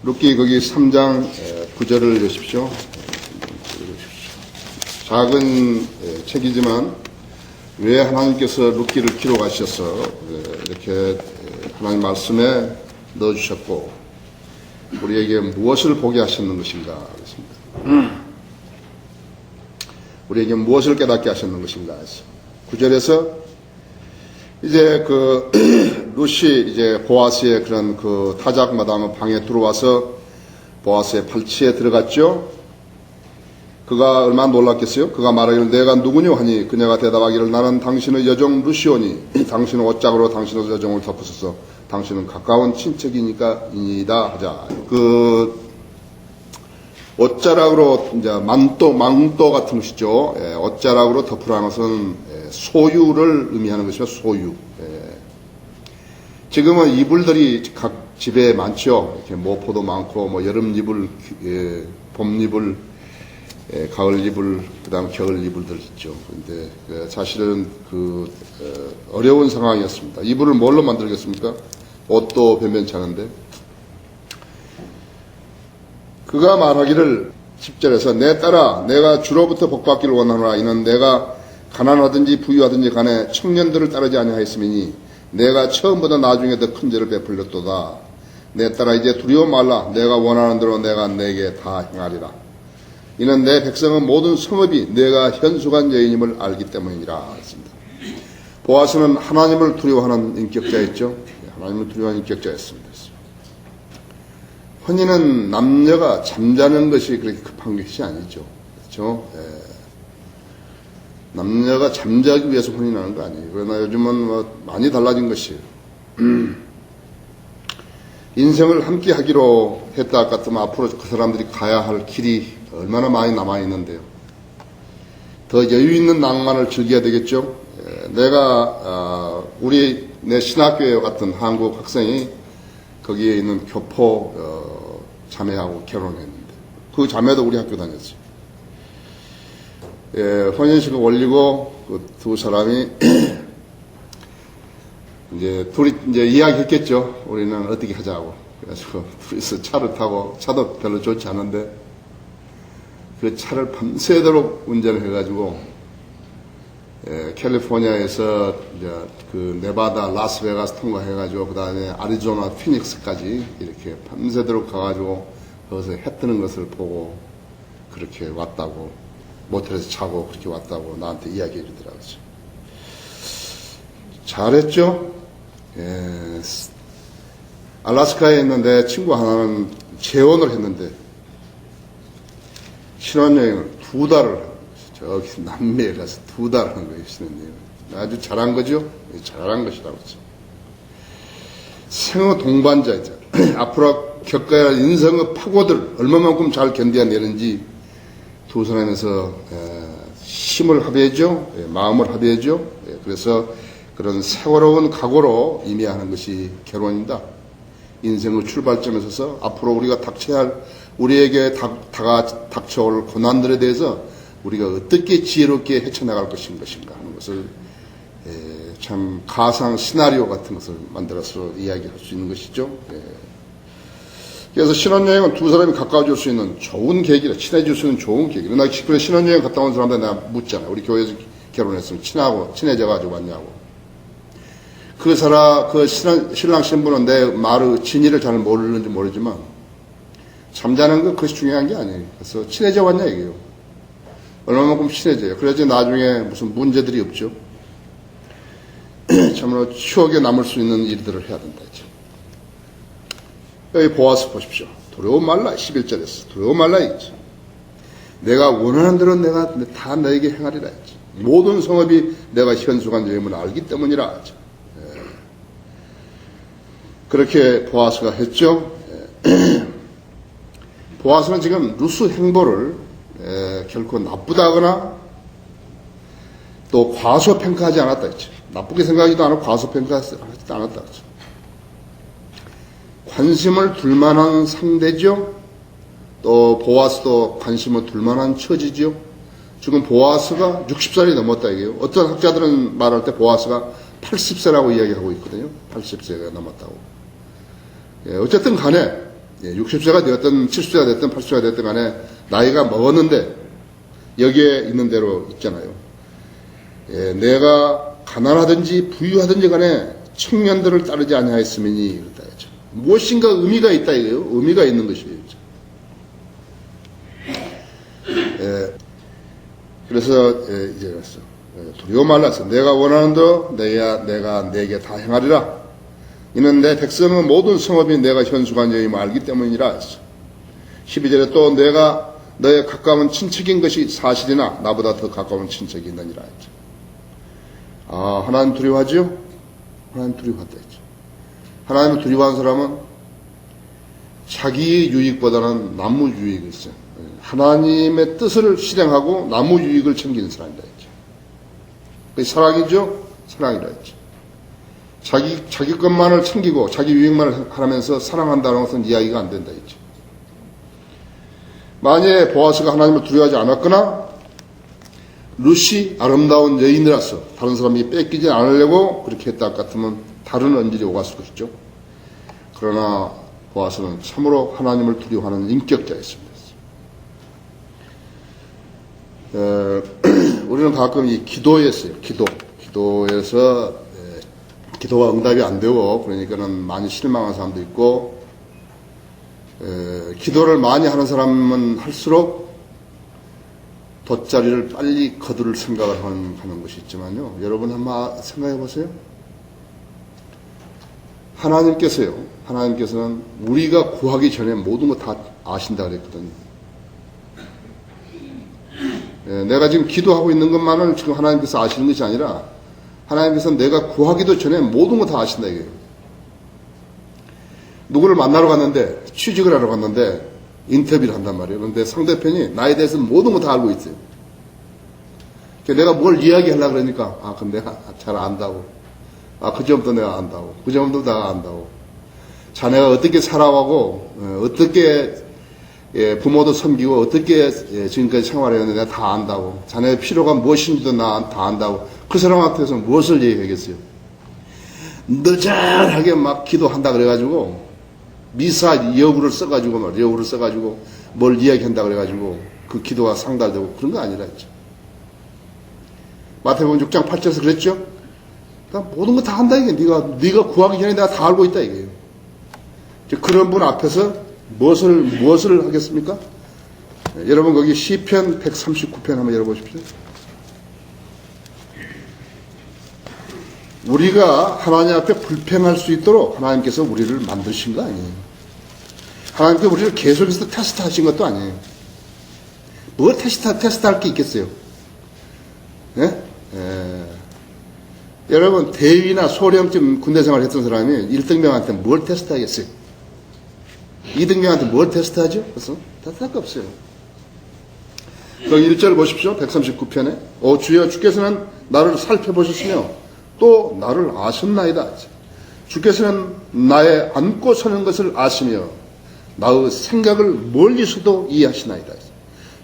룻기 거기 3장 9절을 보십시오. 작은 책이지만 왜 하나님께서 룻기를 기록하셔서 이렇게 하나님 말씀에 넣어주셨고 우리에게 무엇을 보게 하셨는 것인가 그렇습니다. 우리에게 무엇을 깨닫게 하셨는 것인가 해서 9절에서 이제 룻이 이제 보아스의 그런 타작마당 방에 들어와서 보아스의 팔치에 들어갔죠. 그가 얼마나 놀랐겠어요? 그가 말하기를 내가 누구냐 하니 그녀가 대답하기를 나는 당신의 여종 룻이오니 당신은 옷짝으로 당신의 여종을 덮으소서 당신은 가까운 친척이니까이다 하자. 옷자락으로 이제 망토 같은 것이죠. 옷자락으로 덮으라는 것은 소유를 의미하는 것이죠. 소유. 지금은 이불들이 각 집에 많죠. 이렇게 모포도 많고 여름 이불, 봄 이불, 가을 이불, 그다음 겨울 이불들 있죠. 그런데 사실은 어려운 상황이었습니다. 이불을 뭘로 만들겠습니까? 옷도 변변치 않은데. 그가 말하기를 10절에서 내 딸아 내가 주로부터 복받기를 원하노라. 이는 내가 가난하든지 부유하든지 간에 청년들을 따르지 아니하였음이니 내가 처음보다 나중에 더 큰 죄를 베풀렸도다. 내 딸아 이제 두려워 말라. 내가 원하는 대로 내가 내게 다 행하리라. 이는 내 백성은 모든 성읍이 내가 현숙한 여인임을 알기 때문이라 했습니다. 보아스는 하나님을 두려워하는 인격자였죠. 하나님을 두려워하는 인격자였습니다. 혼인은 남녀가 잠자는 것이 그렇게 급한 것이 아니죠. 그렇죠? 남녀가 잠자기 위해서 혼인하는 거 아니에요. 그러나 요즘은 많이 달라진 것이에요. 인생을 함께 하기로 했다 같으면 앞으로 그 사람들이 가야 할 길이 얼마나 많이 남아있는데요. 더 여유 있는 낭만을 즐겨야 되겠죠. 내 신학교에 갔던 한국 학생이 거기에 있는 교포 자매하고 결혼했는데 그 자매도 우리 학교 다녔어요. 혼인식을 올리고 두 사람이 이제 둘이 이제 이야기했겠죠. 우리는 어떻게 하자고. 그래서 둘이서 차를 타고 차도 별로 좋지 않은데 그 차를 밤새도록 운전을 해가지고 캘리포니아에서 이제 네바다 라스베가스 통과해가지고 그 다음에 아리조나 피닉스까지 이렇게 밤새도록 가가지고 거기서 해 뜨는 것을 보고 그렇게 왔다고 모텔에서 자고 그렇게 왔다고 나한테 이야기해 주더라고요. 잘했죠? 알래스카에 있는 내 친구 하나는 재혼을 했는데 신혼여행을 2달을 저기 남미에 가서 2달 한 거예요. 신혼여행을. 아주 잘한 거죠? 잘한 것이라고 했죠. 생의 동반자죠. 앞으로 겪어야 할 인생의 파고들 얼마만큼 잘 견뎌내는지 두 사람에서 힘을 합의하죠. 마음을 합의하죠. 그래서 그런 세월호운 각오로 임해하는 것이 결혼입니다. 인생의 출발점에 서서 앞으로 우리가 닥쳐야 할 우리에게 닥쳐올 고난들에 대해서 우리가 어떻게 지혜롭게 헤쳐나갈 것인가 하는 것을 참 가상 시나리오 같은 것을 만들어서 이야기할 수 있는 것이죠. 그래서 신혼여행은 두 사람이 가까워질 수 있는 좋은 계기라, 친해질 수 있는 좋은 계기라. 나 신혼여행 갔다 온 사람들 내가 묻잖아. 우리 교회에서 결혼했으면 친해져가지고 왔냐고. 그 신랑 신부는 내 말의 진위를 잘 모르는지 모르지만 잠자는 건 그것이 중요한 게 아니에요. 그래서 친해져 왔냐 이게요. 얼마만큼 친해져요. 그래야지 나중에 무슨 문제들이 없죠. 참으로 추억에 남을 수 있는 일들을 해야 된다 했죠. 여기 보아스 보십시오. 두려워 말라. 11절에서 두려워 말라 했지. 내가 원하는 대로 내가 다 너에게 행하리라 했지. 모든 성읍이 내가 현숙한 여임을 알기 때문이라 하죠. 그렇게 보아스가 했죠. 보아스는 지금 룻의 행보를 결코 나쁘다거나 또 과소평가하지 않았다 했죠. 나쁘게 생각하지도 않고 과소평가하지 않았다 했죠. 관심을 둘만한 상대죠. 또 보아스도 관심을 둘만한 처지죠. 지금 보아스가 60살이 넘었다 이게요. 어떤 학자들은 말할 때 보아스가 80세라고 이야기하고 있거든요. 80세가 넘었다고. 어쨌든 간에 60세가 되었든 70세가 됐든 80세가 됐든 간에 나이가 먹었는데 여기에 있는 대로 있잖아요. 내가 가난하든지 부유하든지 간에 청년들을 따르지 아니하였으니 그렇다 했죠. 무엇인가 의미가 있다 이거예요. 의미가 있는 것이에요. 그래서 이제 그랬어. 두려워 말라서 내가 원하는 대로 내가 내게 다 행하리라. 이는 내 백성은 모든 성읍이 내가 현수한 여임을 알기 때문이라 했어. 12절에 또 내가 너의 가까운 친척인 것이 사실이나 나보다 더 가까운 친척이 있느니라 했죠. 아, 하나님 두려워하죠? 하나님 두려워한다 했죠. 하나님을 두려워하는 사람은 자기 유익보다는 남의 유익을 써요. 하나님의 뜻을 실행하고 남의 유익을 챙기는 사람이라 했죠. 그게 사랑이죠? 사랑이라 했죠. 자기 것만을 챙기고 자기 유익만을 하면서 사랑한다는 것은 이야기가 안 된다 했죠. 만약에 보아스가 하나님을 두려워하지 않았거나 룻이 아름다운 여인이라서 다른 사람이 뺏기지 않으려고 그렇게 했다 같으면 다른 언질이 오갔을 것이죠. 그러나 보아스는 참으로 하나님을 두려워하는 인격자였습니다. 우리는 가끔 이 기도에서요. 기도에서 기도가 응답이 안 되고 그러니까는 많이 실망한 사람도 있고 기도를 많이 하는 사람은 할수록 돗자리를 빨리 거둘 생각을 하는 것이 있지만요. 여러분 한번 생각해 보세요. 하나님께서는 우리가 구하기 전에 모든 거 다 아신다 그랬거든요. 내가 지금 기도하고 있는 것만을 지금 하나님께서 아시는 것이 아니라 하나님께서는 내가 구하기도 전에 모든 거 다 아신다 이거예요. 누구를 만나러 갔는데 취직을 하러 갔는데 인터뷰를 한단 말이에요. 그런데 상대편이 나에 대해서 모든 거 다 알고 있어요. 내가 뭘 이야기하려고 그러니까 그럼 내가 잘 안다고. 그 점도 내가 안다고. 그 점도 내가 안다고. 자네가 어떻게 살아가고 어떻게 부모도 섬기고 어떻게 지금까지 생활했는데 내가 다 안다고. 자네의 필요가 무엇인지도 나 다 안다고. 그 사람한테서 무엇을 얘기하겠어요? 느잘하게 막 기도한다 그래가지고 미사 여구를 써가지고 뭘 이야기한다 그래가지고 그 기도가 상달되고 그런 거 아니라 했죠. 마태복음 6장 8절에서 그랬죠. 모든 거 다 한다 이게. 네가 구하기 전에 내가 다 알고 있다 이게요. 그런 분 앞에서 무엇을 하겠습니까? 여러분 거기 시편 139편 한번 열어보십시오. 우리가 하나님 앞에 불평할 수 있도록 하나님께서 우리를 만드신 거 아니에요. 하나님께서 우리를 계속해서 테스트하신 것도 아니에요. 뭘 테스트할 게 있겠어요? 여러분 대위나 소령쯤 군대생활 했던 사람이 1등병한테 뭘 테스트하겠어요? 2등병한테 뭘 테스트하죠? 그래서 테스트할 거 없어요. 거기 1절 보십시오. 139편에 오 주여 주께서는 나를 살펴보셨으며 또 나를 아셨나이다. 주께서는 나의 앉고 서는 것을 아시며 나의 생각을 멀리서도 이해하시나이다.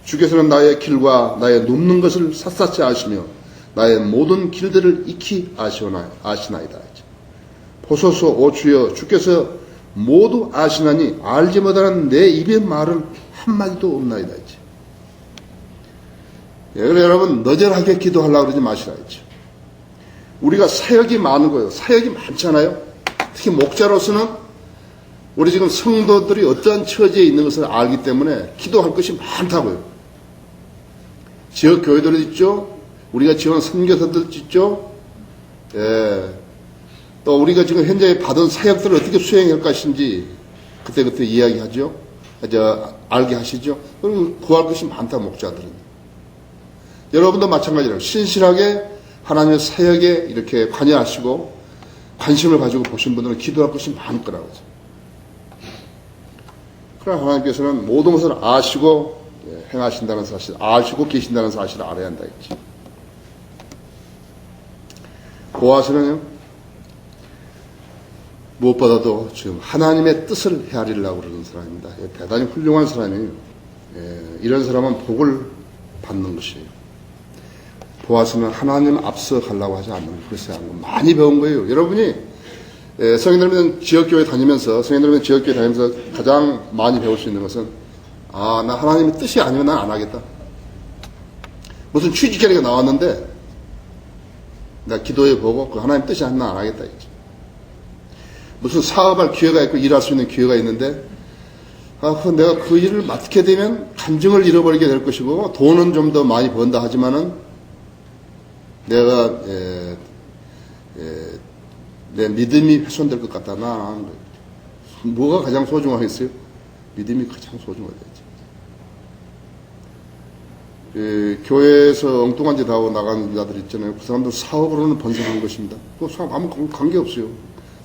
주께서는 나의 길과 나의 눕는 것을 샅샅이 아시며 나의 모든 길들을 익히 아시나이다. 보소서 오 주여 주께서 모두 아시나니 알지 못하는 내 입의 말은 한마디도 없나이다. 그래서 여러분 너절하게 기도하려고 그러지 마시라 했죠. 우리가 사역이 많은 거예요. 사역이 많잖아요. 특히 목자로서는 우리 지금 성도들이 어떠한 처지에 있는 것을 알기 때문에 기도할 것이 많다고요. 지역 교회들 있죠. 우리가 지원한 선교사들 있죠. 또 우리가 지금 현재 받은 사역들을 어떻게 수행할 것인지 그때그때 이야기하죠. 알게 하시죠. 그럼 구할 것이 많다 목자들은. 여러분도 마찬가지로 신실하게 하나님의 사역에 이렇게 관여하시고 관심을 가지고 보신 분들은 기도할 것이 많을 거라고 하죠. 그러나 하나님께서는 모든 것을 아시고 행하신다는 사실, 아시고 계신다는 사실을 알아야 한다 했지. 보아스는요, 무엇보다도 지금 하나님의 뜻을 헤아리려고 그러는 사람입니다. 대단히 훌륭한 사람이에요. 이런 사람은 복을 받는 것이에요. 보아스는 하나님 앞서 가려고 하지 않는 것이 많이 배운 거예요. 여러분이 성인들은 지역교회 다니면서 가장 많이 배울 수 있는 것은, 아, 나 하나님의 뜻이 아니면 난 안 하겠다. 무슨 취직 자리가 나왔는데, 나 기도해 보고, 그 하나님 뜻이 아니면 난 안 하겠다. 이제. 무슨 사업할 기회가 있고, 일할 수 있는 기회가 있는데, 내가 그 일을 맡게 되면 간증을 잃어버리게 될 것이고, 돈은 좀 더 많이 번다 하지만은, 내가, 내 믿음이 훼손될 것 같다. 뭐가 가장 소중하겠어요? 믿음이 가장 소중하겠지. 교회에서 엉뚱한 짓 하고 나가는 자들 있잖아요. 그 사람들 사업으로는 번성한 것입니다. 그 사람 아무 관계없어요.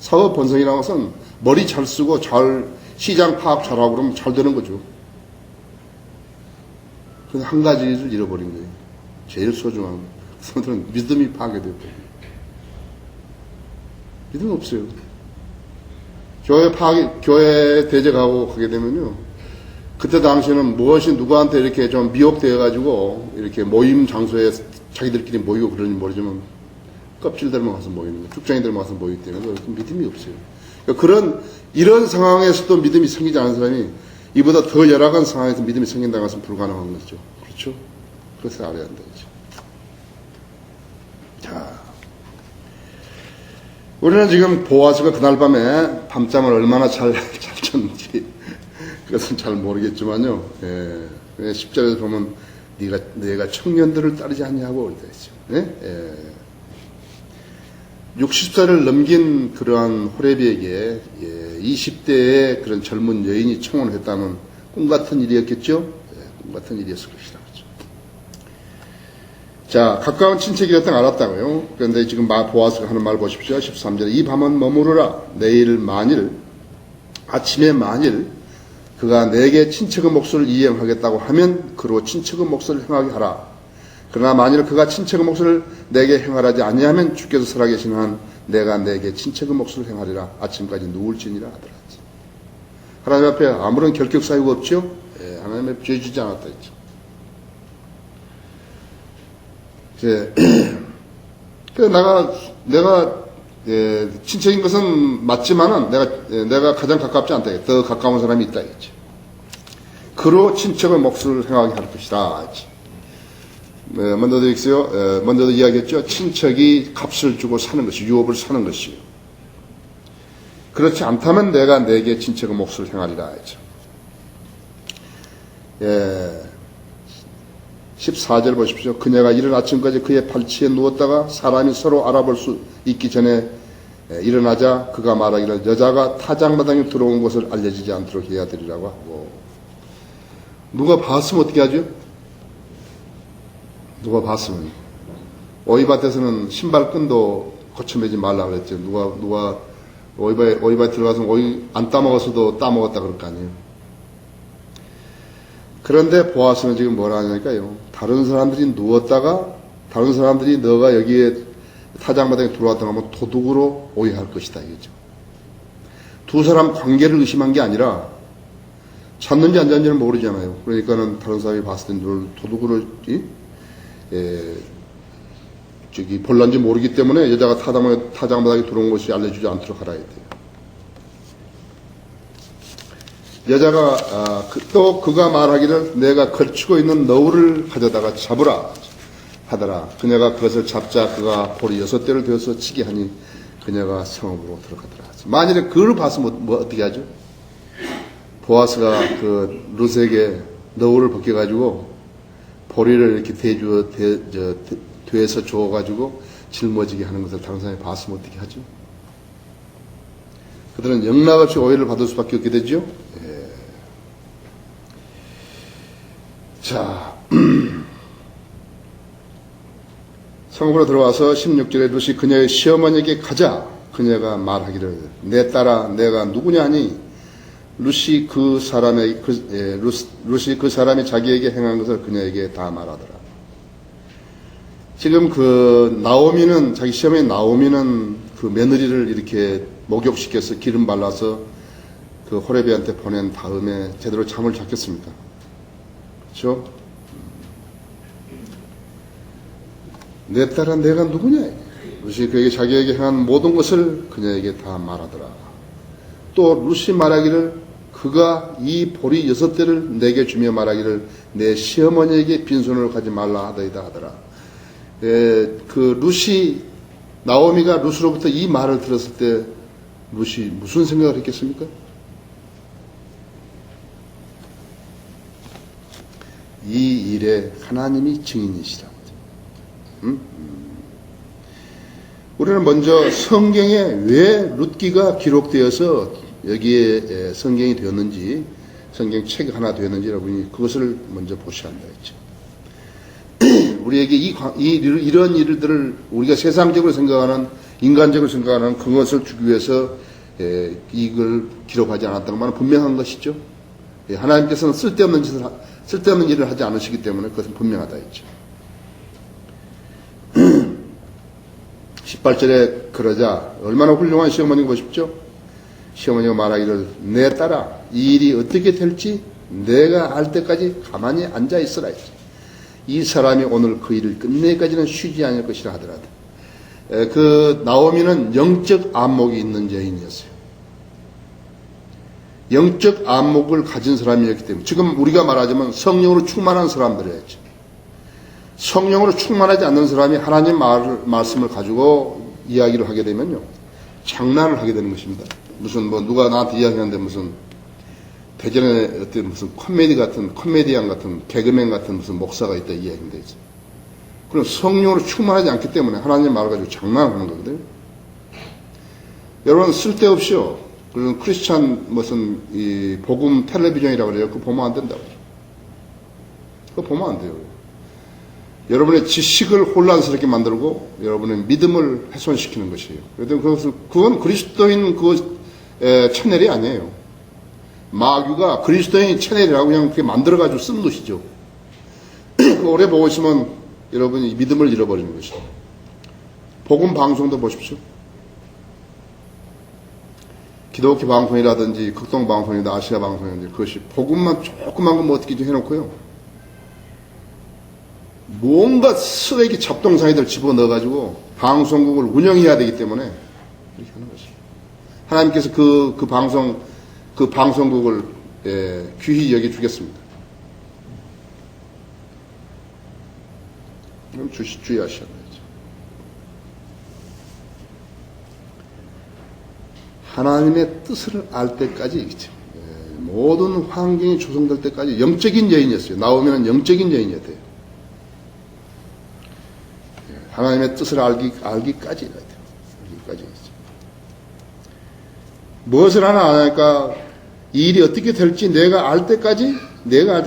사업 번성이라는 것은 머리 잘 쓰고 시장 파악 잘하고 그러면 잘 되는 거죠. 그런데 한 가지를 잃어버린 거예요. 제일 소중한 거. 그 사람들은 믿음이 파괴되었거든요. 믿음이 없어요. 교회 대적하고 하게 되면요. 그때 당시에는 무엇이 누구한테 이렇게 좀 미혹되어가지고 이렇게 모임 장소에 자기들끼리 모이고 그러는지 모르지만 껍질들만 가서 모이는 거예요. 죽장이들만 가서 모이기 때문에 믿음이 없어요. 그러니까 이런 상황에서도 믿음이 생기지 않은 사람이 이보다 더 열악한 상황에서 믿음이 생긴다는 것은 불가능한 것이죠. 그렇죠? 그래서 알아야 한다. 자. 우리는 지금 보아스가 그날 밤에 밤잠을 얼마나 잘 잤는지 그것은 잘 모르겠지만요. 10절에서 보면 내가 청년들을 따르지 않냐고 그러다 했죠. 60살을 넘긴 그러한 호레비에게 20대의 그런 젊은 여인이 청혼했다는 꿈같은 일이었겠죠. 꿈같은 일이었을 것이다. 자, 가까운 친척이었던 걸 알았다고요. 그런데 지금 보아스가 하는 말 보십시오. 13절에 이 밤은 머무르라. 아침에 만일 그가 내게 친척의 몫을 이행하겠다고 하면 그로 친척의 몫을 행하게 하라. 그러나 만일 그가 친척의 몫을 내게 행하라지 아니하면 주께서 살아계신 한 내가 내게 친척의 몫을 행하리라. 아침까지 누울지니라 하더라. 하나님 앞에 아무런 결격 사유가 없죠. 하나님 앞에 죄 지지 않았다 했죠. 내가 친척인 것은 맞지만은 내가 가장 가깝지 않다. 더 가까운 사람이 있다 했지. 그로 친척의 몫을 행하게 할 것이다. 먼저도 이야기했죠. 친척이 값을 주고 사는 것이 유업을 사는 것이요. 그렇지 않다면 내가 내게 친척의 몫을 행하리라 했죠. 14절 보십시오. 그녀가 이른 아침까지 그의 팔치에 누웠다가 사람이 서로 알아볼 수 있기 전에 일어나자 그가 말하기를 여자가 타작마당에 들어온 것을 알려지지 않도록 해야 되리라고 하고, 누가 봤으면 어떻게 하죠? 누가 봤으면 오이밭에서는 신발끈도 거쳐매지 말라 그랬죠. 누가 오이밭에 들어가서 오이 안 따먹었어도 따먹었다 그럴 거 아니에요. 그런데 보아스는 지금 뭐라 하냐니까요. 다른 사람들이 누웠다가 다른 사람들이 너가 여기에 타작마당에 들어왔다고 하면 도둑으로 오해할 것이다 이거죠. 두 사람 관계를 의심한 게 아니라 잤는지 안 잤는지는 모르잖아요. 그러니까는 다른 사람이 봤을 때 늘 도둑으로 볼란지 모르기 때문에 여자가 타작마당에 들어온 것이 알려주지 않도록 하라 해야 돼요. 여자가 또 그가 말하기를 내가 걸치고 있는 너울을 가져다가 잡으라 하더라. 그녀가 그것을 잡자 그가 볼이 6대를 되어서 치게 하니 그녀가 성읍으로 들어가더라. 만일에 그걸 봤으면 뭐 어떻게 하죠? 보아스가 그 룻에게 너울을 벗겨가지고 보리를 이렇게 되에서 주어가지고 짊어지게 하는 것을 다른 사람이 봤으면 어떻게 하죠? 그들은 영락없이 오해를 받을 수밖에 없게 되죠. 자, 성읍으로 들어와서 16절에 룻이 그녀의 시어머니에게 가자. 그녀가 말하기를 내 딸아 내가 누구냐니 룻이 그 사람이 자기에게 행한 것을 그녀에게 다 말하더라. 지금 자기 시어머니 나오미는 그 며느리를 이렇게 목욕시켜서 기름 발라서 그 호레비한테 보낸 다음에 제대로 잠을 잤겠습니까? 그렇죠? 내 딸아 내가 누구냐? 룻이 그에게 자기에게 행한 모든 것을 그녀에게 다 말하더라. 또 룻이 말하기를 그가 이 보리 6대를 내게 주며 말하기를 내 시어머니에게 빈손으로 가지 말라 하더이다 하더라. 그 룻이 나오미가 룻으로부터 이 말을 들었을 때 룻이 무슨 생각을 했겠습니까? 이 일에 하나님이 증인이시라. 우리는 먼저 성경에 왜 룻기가 기록되어서 여기에 성경이 되었는지, 성경 책 하나 되었는지 여러분이 그것을 먼저 보셔야 한다 했죠. 우리에게 이런 일들을 우리가 세상적으로 생각하는, 인간적으로 생각하는 그것을 주기 위해서 이걸 기록하지 않았다는 말은 분명한 것이죠. 하나님께서는 쓸데없는 일을 하지 않으시기 때문에 그것은 분명하다 했죠. 18절에 그러자 얼마나 훌륭한 시어머니가 보십시오. 시어머니가 말하기를 내 딸아 이 일이 어떻게 될지 내가 알 때까지 가만히 앉아 있으라 했지. 이 사람이 오늘 그 일을 끝내기까지는 쉬지 않을 것이라 하더라도 그 나오미는 영적 안목이 있는 여인이었어요. 영적 안목을 가진 사람이었기 때문에 지금 우리가 말하자면 성령으로 충만한 사람들이었죠. 성령으로 충만하지 않는 사람이 하나님 말씀을 가지고 이야기를 하게 되면요 장난을 하게 되는 것입니다. 무슨 누가 나한테 이야기하는데 무슨 대전에 어떤 무슨 코미디언 같은 개그맨 같은 무슨 목사가 있다 이야기인데 있어요. 그럼 성령으로 충만하지 않기 때문에 하나님 말을 가지고 장난하는 거거든요. 여러분 쓸데없이요. 그런 크리스찬 무슨 이 복음 텔레비전이라고 그래요. 그거 보면 안 된다고. 그거 보면 안 돼요. 여러분의 지식을 혼란스럽게 만들고 여러분의 믿음을 훼손시키는 것이에요. 그건 그리스도인 채널이 아니에요. 마귀가 그리스도인 채널이라고 그냥 그렇게 만들어가지고 쓴 것이죠. 오래 보고 있으면 여러분이 믿음을 잃어버리는 것이죠. 복음 방송도 보십시오. 기독교 방송이라든지 극동 방송이나 아시아 방송이라든지 그것이 복음만 조그만 거 뭐 어떻게 좀 해놓고요. 뭔가 쓰레기 잡동사니들 집어넣어가지고 방송국을 운영해야 되기 때문에 이렇게 하는 것이죠. 하나님께서 그 방송국을 귀히 여겨주겠습니다. 그럼 주의하셔야 되죠. 하나님의 뜻을 알 때까지 있죠. 모든 환경이 조성될 때까지 영적인 여인이었어요. 나오면 영적인 여인이었대요. 하나님의 뜻을 알기까지 해야 돼요. 알기까지. 무엇을 하나 안 하니까 이 일이 어떻게 될지 내가 알 때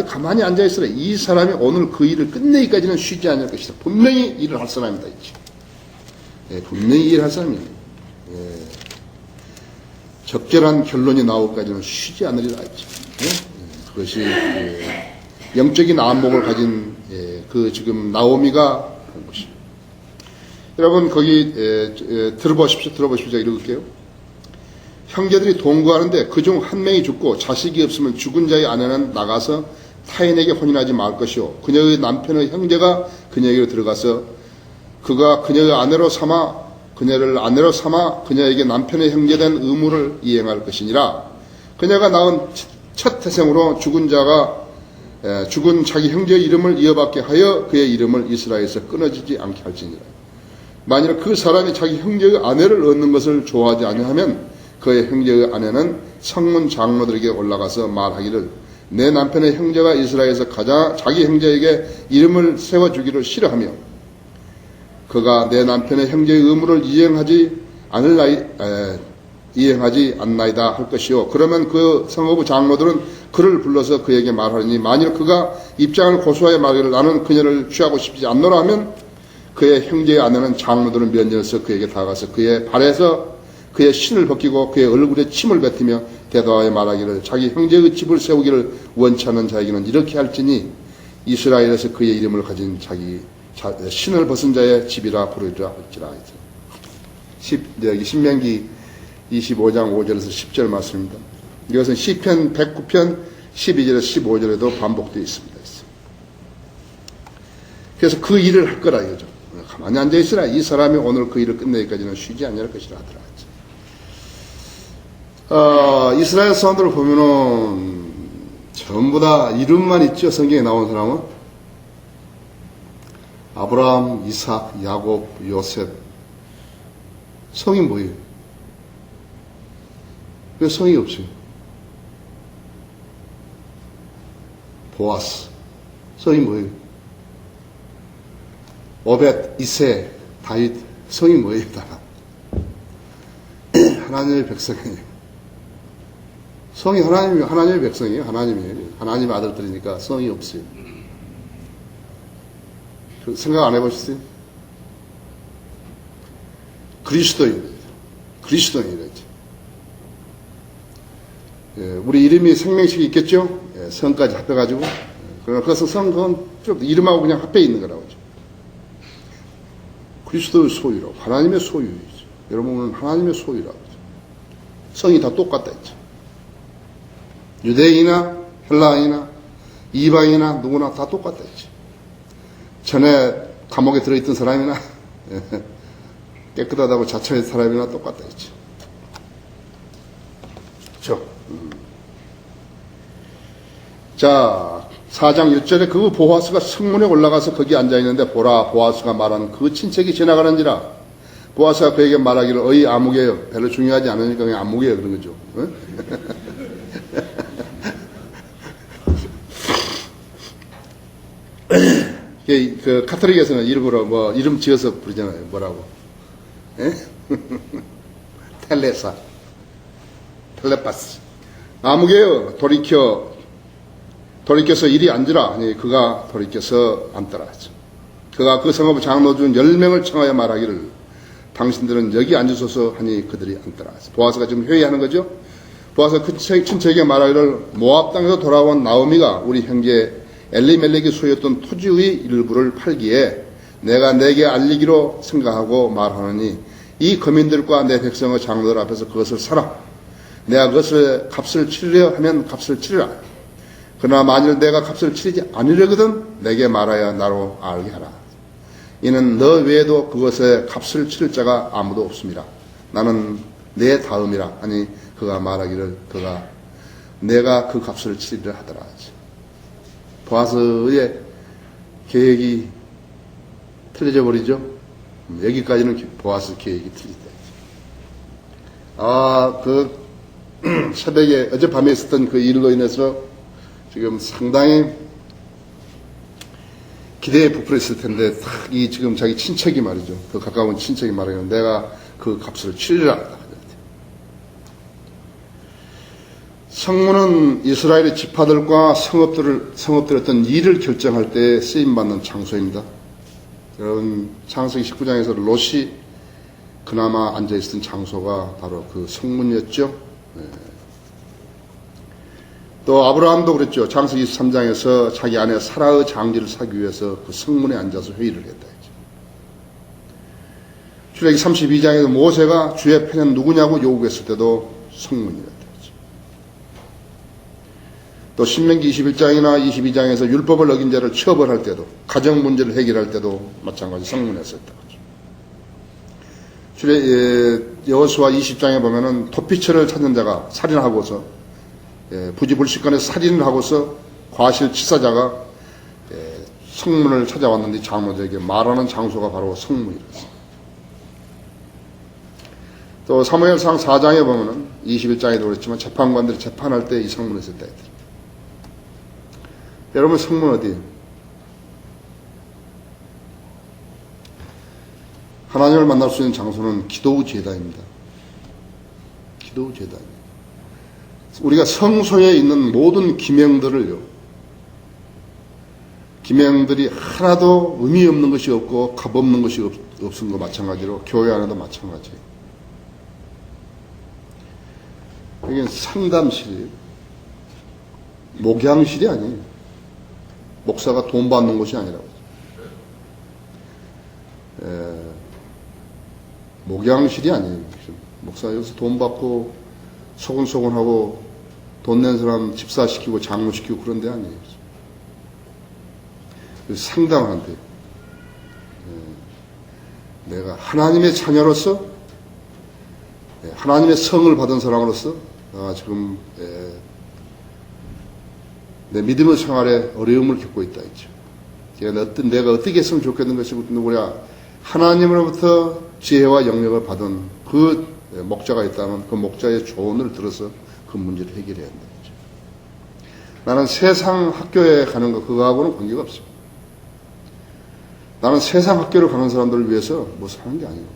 가만히 앉아있으라. 이 사람이 오늘 그 일을 끝내기까지는 쉬지 않을 것이다. 분명히 일을 할 사람이다. 분명히 일을 할 사람이에요. 적절한 결론이 나오기까지는 쉬지 않으리라 했죠. 그것이 영적인 안목을 가진 그 지금 나오미가 하는 것입니다. 여러분 거기 들어보십시오. 제가 읽을게요. 형제들이 동거하는데 그중 한 명이 죽고 자식이 없으면 죽은 자의 아내는 나가서 타인에게 혼인하지 말 것이요 그녀의 남편의 형제가 그녀에게로 들어가서 그가 그녀의 그녀를 아내로 삼아 그녀에게 남편의 형제된 의무를 이행할 것이니라. 그녀가 낳은 첫 태생으로 죽은 자기 형제의 이름을 이어받게 하여 그의 이름을 이스라엘에서 끊어지지 않게 할지니라. 만일 그 사람이 자기 형제의 아내를 얻는 것을 좋아하지 아니하면 그의 형제의 아내는 성문 장로들에게 올라가서 말하기를 내 남편의 형제가 이스라엘에서 자기 형제에게 이름을 세워주기를 싫어하며 그가 내 남편의 형제의 의무를 이행하지 않나이다 할 것이요. 그러면 그 성읍의 장로들은 그를 불러서 그에게 말하니 만일 그가 입장을 고수하여 말하기를 나는 그녀를 취하고 싶지 않노라 하면 그의 형제의 아내는 장로들을 면전에서 그에게 다가가서 그의 발에서 그의 신을 벗기고 그의 얼굴에 침을 뱉으며 대답하여 말하기를 자기 형제의 집을 세우기를 원치 않는 자에게는 이렇게 할지니 이스라엘에서 그의 이름을 가진 자기 신을 벗은 자의 집이라 부르리라 할지라. 여기 신명기 25장 5절에서 10절 말씀입니다. 이것은 시편 109편 12절에서 15절에도 반복되어 있습니다. 그래서 그 일을 할 거라 이거죠. 가만히 앉아있으라. 이 사람이 오늘 그 일을 끝내기까지는 쉬지 아니할 것이라 하더라. 이스라엘 사람들을 보면은 전부 다 이름만 있죠. 성경에 나온 사람은 아브라함, 이삭, 야곱, 요셉. 성이 뭐예요? 왜 성이 없어요? 보아스. 성이 뭐예요? 오벳, 이세, 다윗. 성이 뭐예요? 다 하나님의 백성이에요. 성이 하나님의 백성이에요. 하나님이에요. 하나님의 아들들이니까 성이 없어요. 생각 안 해보셨어요? 그리스도인이랬죠. 예, 우리 이름이 생명식이 있겠죠? 예, 성까지 합해가지고. 그래서 성은 좀 이름하고 그냥 합해 있는 거라고 하죠. 그리스도의 소유라고. 하나님의 소유이죠. 여러분은 하나님의 소유라고 하죠. 성이 다 똑같다 했죠. 유대인이나 헬라인이나 이방이나 누구나 다 똑같다 했죠. 전에 감옥에 들어있던 사람이나 깨끗하다고 자처한 사람이나 똑같다 했죠. 그렇죠? 자, 4장 6절에 그 보아스가 성문에 올라가서 거기 앉아있는데 보라, 보아스가 말하는 그 친척이 지나가는지라. 보아스가 그에게 말하기를 어이 아무개요. 별로 중요하지 않으니까 그냥 아무개요. 그런 거죠. 그 카톨릭에서는 일부러 뭐 이름 지어서 부르잖아요. 뭐라고? 텔레사, 텔레파스. 아무개요. 돌이켜서 이리 앉으라. 아니 그가 돌이켜서 앉더라. 그가 그 성읍 장로 중 10명을 청하여 말하기를 당신들은 여기 앉으소서 하니 그들이 앉더라. 보아스가 지금 회의하는 거죠. 보아스가 그 친척에게 말하기를 모압 땅에서 돌아온 나오미가 우리 형제 엘리멜렉이 소유했던 토지의 일부를 팔기에 내가 내게 알리기로 생각하고 말하노니 이 거민들과 내 백성의 장로들 앞에서 그것을 사라. 내가 그것을 값을 치르려 하면 값을 치르라. 그러나 만일 내가 값을 치르지 않으려거든 내게 말하여 나로 알게 하라. 이는 너 외에도 그것에 값을 치를 자가 아무도 없습니다. 나는 내 다음이라. 아니 그가 말하기를 내가 그 값을 치리라 하더라. 보아스의 계획이 틀려져 버리죠. 여기까지는 보아스 계획이 틀리다. 새벽에 어젯밤에 있었던 그 일로 인해서 지금 상당히 기대에 부풀었을 텐데 이 지금 자기 친척이 말이죠. 더 가까운 친척이 말하기를 내가 그 값을 치리라. 성문은 이스라엘의 지파들과 성읍들의 어떤 일을 결정할 때 쓰임받는 장소입니다. 여러분, 창세기 19장에서 롯이 그나마 앉아있었던 장소가 바로 그 성문이었죠. 네. 또 아브라함도 그랬죠. 창세기 23장에서 자기 아내 사라의 장지를 사기 위해서 그 성문에 앉아서 회의를 했다. 출애기 32장에서 모세가 주의 편은 누구냐고 요구했을 때도 성문이었다. 또 신명기 21장이나 22장에서 율법을 어긴 자를 처벌할 때도 가정 문제를 해결할 때도 마찬가지 성문에서 했다. 여호수아 20장에 보면은 토피처를 찾는 자가 살인하고서 부지불식간에 살인을 하고서 과실치사자가 성문을 찾아왔는데 장로들에게 말하는 장소가 바로 성문이었습니다. 또 사무엘상 4장에 보면은 21장에도 그렇지만 재판관들이 재판할 때 이 성문에서 했다. 여러분 성문 어디예요? 하나님을 만날 수 있는 장소는 기도 제단입니다. 기도 제단. 우리가 성소에 있는 모든 기명들을요. 기명들이 하나도 의미 없는 것이 없고 값 없는 것이 없은 것 마찬가지로 교회 안에도 마찬가지예요. 여기는 상담실이에요. 목양실이 아니에요. 목사가 돈 받는 곳이 아니라고. 목양실이 아니에요. 목사 여기서 돈 받고 소곤소곤하고 돈 낸 사람 집사시키고 장로시키고 그런 데 아니에요. 상담하는 데. 내가 하나님의 자녀로서, 하나님의 성을 받은 사람으로서 지금 내 믿음의 생활에 어려움을 겪고 있다 했죠. 내가 어떻게 했으면 좋겠는 것이 우리가 하나님으로부터 지혜와 영역을 받은 그 목자가 있다면 그 목자의 조언을 들어서 그 문제를 해결해야 한다 했죠. 나는 세상 학교에 가는 거 그거하고는 관계가 없어. 나는 세상 학교를 가는 사람들을 위해서 무엇을 하는 게 아니고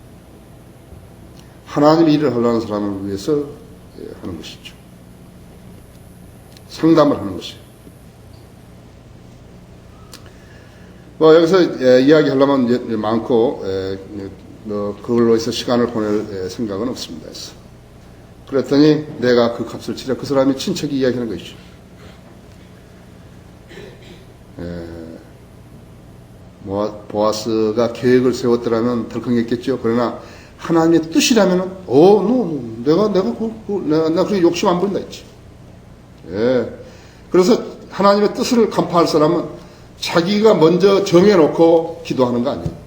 하나님 일을 하려는 사람을 위해서 하는 것이죠. 상담을 하는 것이에요. 여기서 이야기하려면 많고 그걸로 해서 시간을 보낼 생각은 없습니다. 그랬더니 내가 그 값을 치려 그 사람이 친척이 이야기하는 것이죠. 보아스가 계획을 세웠더라면 덜컹했겠죠. 그러나 하나님의 뜻이라면은 내가 그렇게 욕심 안 부린다 했지. 그래서 하나님의 뜻을 간파할 사람은 자기가 먼저 정해놓고 기도하는 거 아니에요.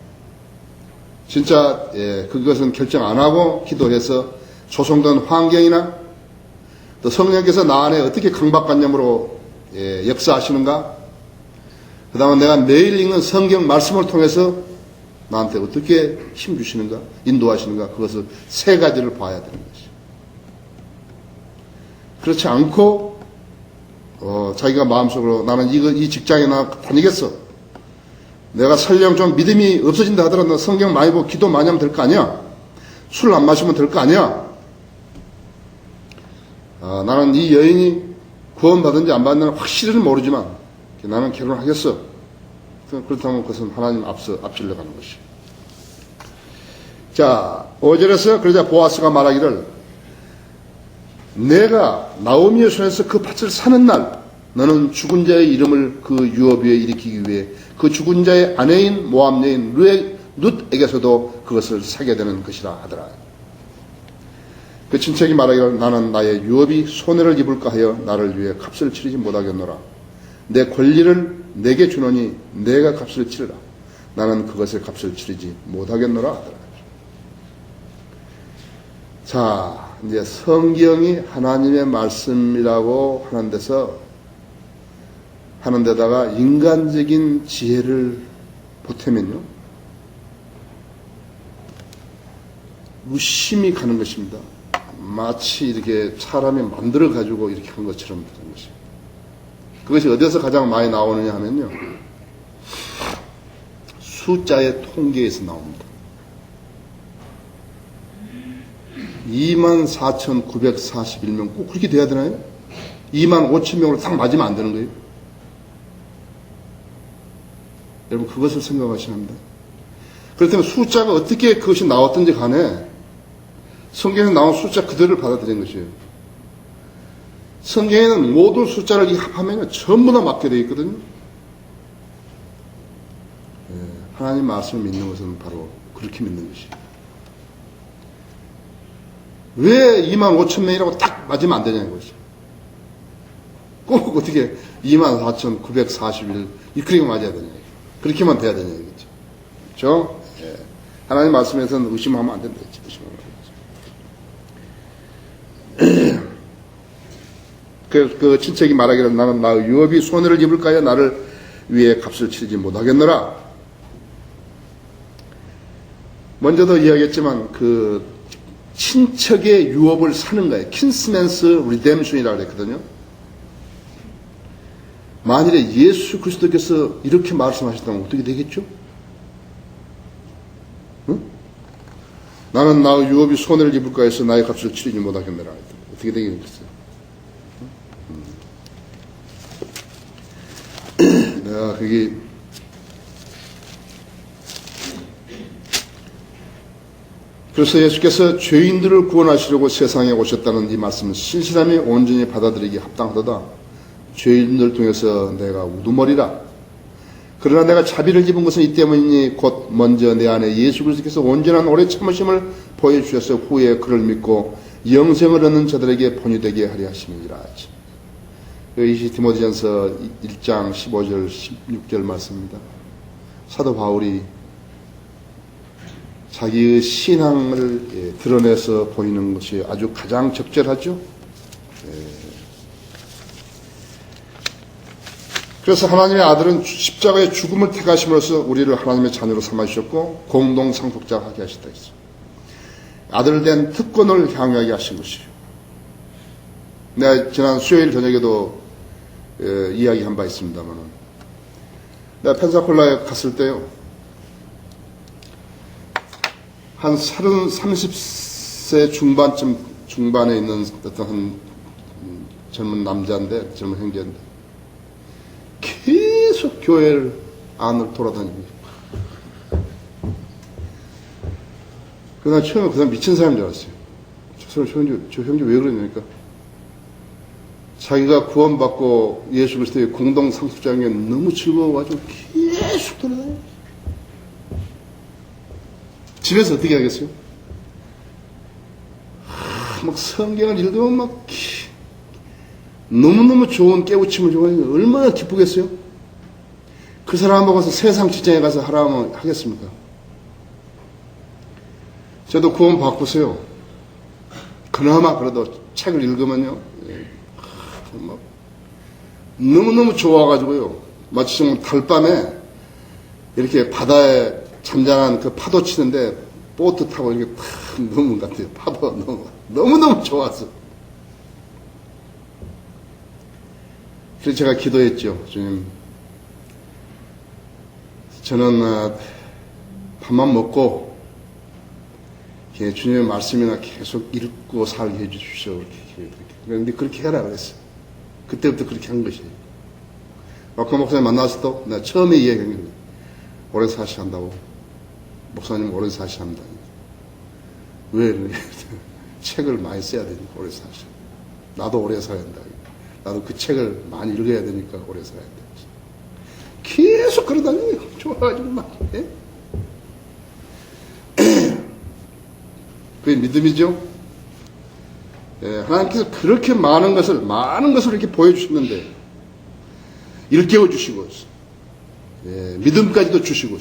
진짜 그것은 결정 안 하고 기도해서 조성된 환경이나 또 성령께서 나 안에 어떻게 강박관념으로 역사하시는가, 그 다음에 내가 매일 읽는 성경 말씀을 통해서 나한테 어떻게 힘 주시는가, 인도하시는가, 그것을 세 가지를 봐야 되는 것이죠. 그렇지 않고 자기가 마음속으로 나는 이 직장에 나 다니겠어. 내가 설령 좀 믿음이 없어진다 하더라도 성경 많이 보고 기도 많이 하면 될 거 아니야. 술 안 마시면 될 거 아니야. 나는 이 여인이 구원받은지 안 받는지는 확실히는 모르지만 나는 결혼하겠어. 그렇다면 그것은 하나님 앞질러 가는 것이. 자, 5절에서 그러자 보아스가 말하기를 내가 나오미의 손에서 그 밭을 사는 날 너는 죽은 자의 이름을 그 유업 위에 일으키기 위해 그 죽은 자의 아내인 모압 여인 룻에게서도 그것을 사게 되는 것이라 하더라. 그 친척이 말하기를 나는 나의 유업이 손해를 입을까 하여 나를 위해 값을 치르지 못하겠노라. 내 권리를 내게 주노니 내가 값을 치르라. 나는 그것의 값을 치르지 못하겠노라 하더라. 자, 이제 성경이 하나님의 말씀이라고 하는 데서 하는 데다가 인간적인 지혜를 보태면요 무심히 가는 것입니다. 마치 이렇게 사람이 만들어 가지고 이렇게 한 것처럼 되는 것입니다. 그것이 어디서 가장 많이 나오느냐 하면요 숫자의 통계에서 나옵니다. 24,941명 꼭 그렇게 돼야 되나요? 25,000명으로 딱 맞으면 안 되는 거예요? 여러분 그것을 생각하셔야 합니다. 그렇다면 숫자가 어떻게 그것이 나왔든지 간에 성경에 나온 숫자 그대로를 받아들이는 것이에요. 성경에는 모든 숫자를 합하면 전부 다 맞게 되어 있거든요. 하나님 말씀을 믿는 것은 바로 그렇게 믿는 것이에요. 왜 25,000명이라고 딱 맞으면 안 되냐는 것이죠. 꼭 어떻게 24,941 그렇게 맞아야 되냐. 그렇게만 돼야 되냐 이거죠. 그렇죠? 하나님 말씀에서는 의심하면 안 된다 했죠. 의심하면 안 되죠. 그 친척이 말하기를 나는 나의 유업이 손해를 입을까 하여 나를 위해 값을 치르지 못하겠노라. 먼저도 이야기했지만 그 친척의 유업을 사는 거예요. 킨스맨스 리뎀션이라고 그랬거든요. 만일에 예수 그리스도께서 이렇게 말씀하셨다면 어떻게 되겠죠? 응? 나는 나의 유업이 손해를 입을까 해서 나의 값을 치르지 못하겠노라. 어떻게 되겠어요? 내가 그게 그래서 예수께서 죄인들을 구원하시려고 세상에 오셨다는 이 말씀은 신실함이 온전히 받아들이기 합당하도다. 죄인들 통해서 내가 우두머리라. 그러나 내가 자비를 입은 것은 이 때문이니 곧 먼저 내 안에 예수 그리스도께서 온전한 오래 참으심을 보여주셔서 후에 그를 믿고 영생을 얻는 자들에게 본유되게 하려 하심이니라. 이것이 디모데전서 1장 15절 16절 말씀입니다. 사도 바울이 자기의 신앙을 드러내서 보이는 것이 아주 가장 적절하죠. 그래서 하나님의 아들은 십자가의 죽음을 택하심으로써 우리를 하나님의 자녀로 삼아주셨고 공동 상속자가 하게 하셨다 했어요. 아들 된 특권을 향유하게 하신 것이에요. 내가 지난 수요일 저녁에도 이야기한 바 있습니다만, 내가 펜사콜라에 갔을 때요, 한 30세 중반에 있는 어떤 한 젊은 남자인데, 젊은 형제인데, 계속 교회를 안을 돌아다니고. 그러나 처음에 그 사람 미친 사람인 줄 알았어요. 저 형제 왜 그러냐니까. 자기가 구원받고 예수 그리스도의 공동 상속자인 너무 즐거워가지고 계속 돌아다녀요. 집에서 어떻게 하겠어요? 막 성경을 읽으면 막 너무너무 좋은 깨우침을 줘가지고 얼마나 기쁘겠어요? 그 사람 보고서 세상 직장에 가서 하라면 하겠습니까? 저도 구원 받고서요, 그나마 그래도 책을 읽으면요, 막 너무너무 좋아가지고요, 마치 정말 달밤에 이렇게 바다에 잔잔한 그 파도 치는데 보트 타고 이렇게 탁 넘은 것 같아요. 파도 너무너무 좋았어. 그래서 제가 기도했죠. 주님, 저는 밥만 먹고 주님의 말씀이나 계속 읽고 살게 해주십시오. 그런데 그렇게 해라 그랬어요. 그때부터 그렇게 한 것이에요. 마커 목사님 만났을 때 내가 처음에 이야기한 게 오래 사셔야 한다고. 목사님 오래 사셔야 합니다. 왜? 책을 많이 써야 되니까 오래 사셔. 나도 오래 살아야 한다. 나도 그 책을 많이 읽어야 되니까 오래 살아야 돼. 계속 그러다니요. 좋아가지고 막. 예? 그게 믿음이죠. 예, 하나님께서 그렇게 많은 것을 이렇게 보여주셨는데 일깨워 주시고, 예, 믿음까지도 주시고,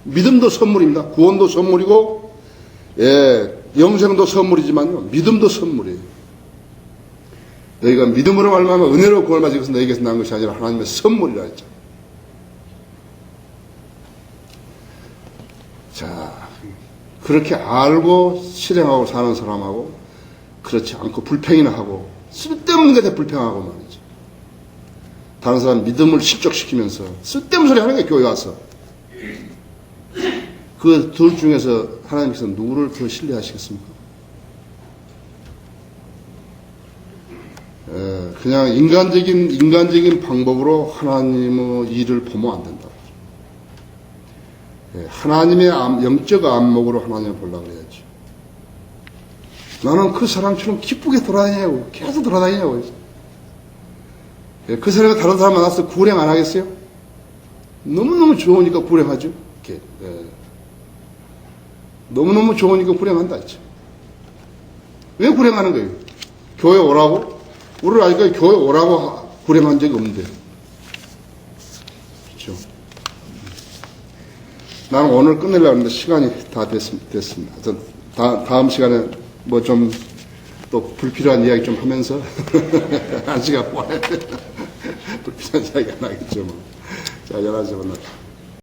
믿음도 선물입니다. 구원도 선물이고, 예, 영생도 선물이지만요, 믿음도 선물이에요. 너희가 믿음으로 말미암아 은혜로 구원을 받기 위해서 너희에게서 난 것이 아니라 하나님의 선물이라 했죠. 자, 그렇게 알고 실행하고 사는 사람하고 그렇지 않고 불평이나 하고 쓸데없는 것에 불평하고 말이죠. 다른 사람 믿음을 실족시키면서 쓸데없는 소리 하는 게 교회 와서. 그 둘 중에서 하나님께서 누구를 더 신뢰하시겠습니까? 그냥 인간적인 방법으로 하나님의 일을 보면 안 된다. 하나님의 영적 안목으로 하나님을 보려고 해야지. 나는 그 사람처럼 기쁘게 돌아다니냐고, 계속 돌아다니냐고. 그 사람이 다른 사람 만나서 구령 안 하겠어요? 너무너무 좋으니까 구령하죠. 이렇게. 너무너무 좋으니까 구령한다 했죠. 왜 구령하는 거예요? 교회 오라고? 우리를 아직까지 교회 오라고 구령한 적이 없는데. 그렇죠. 나는 오늘 끝내려고 하는데 시간이 다 됐습니다. 다음 시간에 뭐 좀 또 불필요한 이야기 좀 하면서 한 시간 보내. 불필요한 이야기 안 하겠죠. 뭐. 자, 11시 만나.